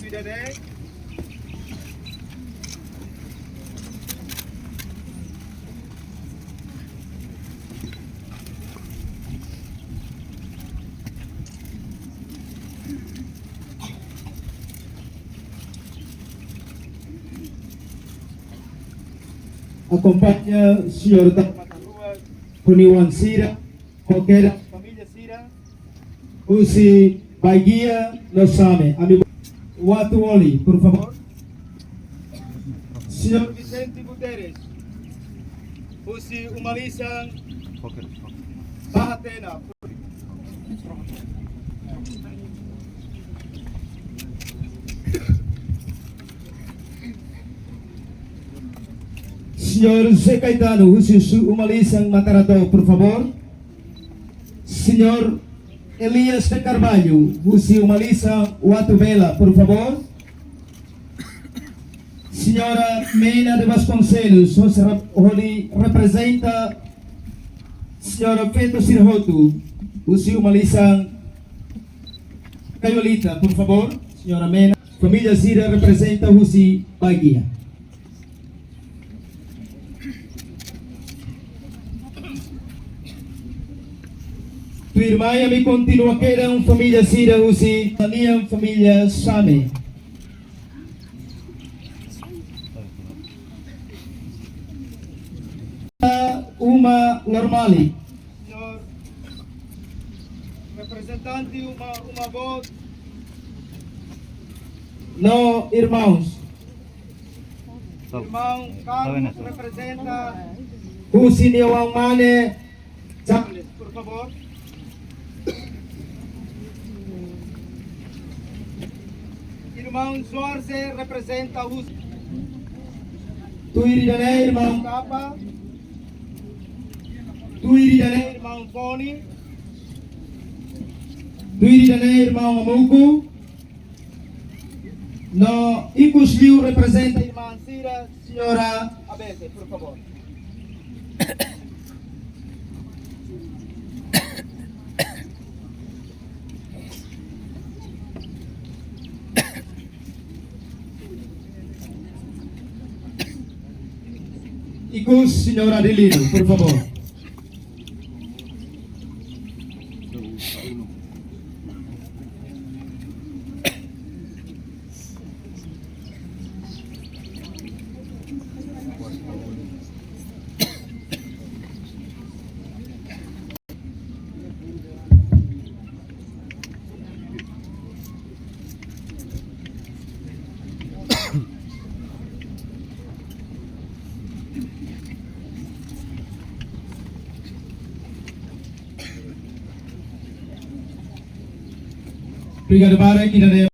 Tuirane. Accompagna il signor Kuniwan Sira, Hokera, Famiglia Sira. Usi Baigia Losame, amigo Watu Oli, por favor. Signor Signor Vicente Guterres. Usi umalisan Bahatena. Signor José Caetano, Usi Umalisang Matarato, por favor. Signor Elias de Carvalho, Usi Umalisang Watu Vela, por favor. Signora Mena de Vasconcelos, Oli representa Signora Feto Sirhotu, Usi Umalisang Cayolita, por favor. Signora Mena, famiglia Sira representa Usi Bagia. Tu irmã me continua que era família Sira Usi, a minha família Same. Uma normale. Signor representante, uma voz. No, irmãos. Irmão Carlos representa. Usi niwang mane. Charles, por favor. Irmão Jorge representa os Tu iridane, irmão. Capa. Tu iridane. Irmão Tony. Tu iridane, irmão Amuku. No, Icusliu representa Irmã Cira. senhora. Abete, por favor. Icus, senhora Adelino, por favor. Obrigado, Bara.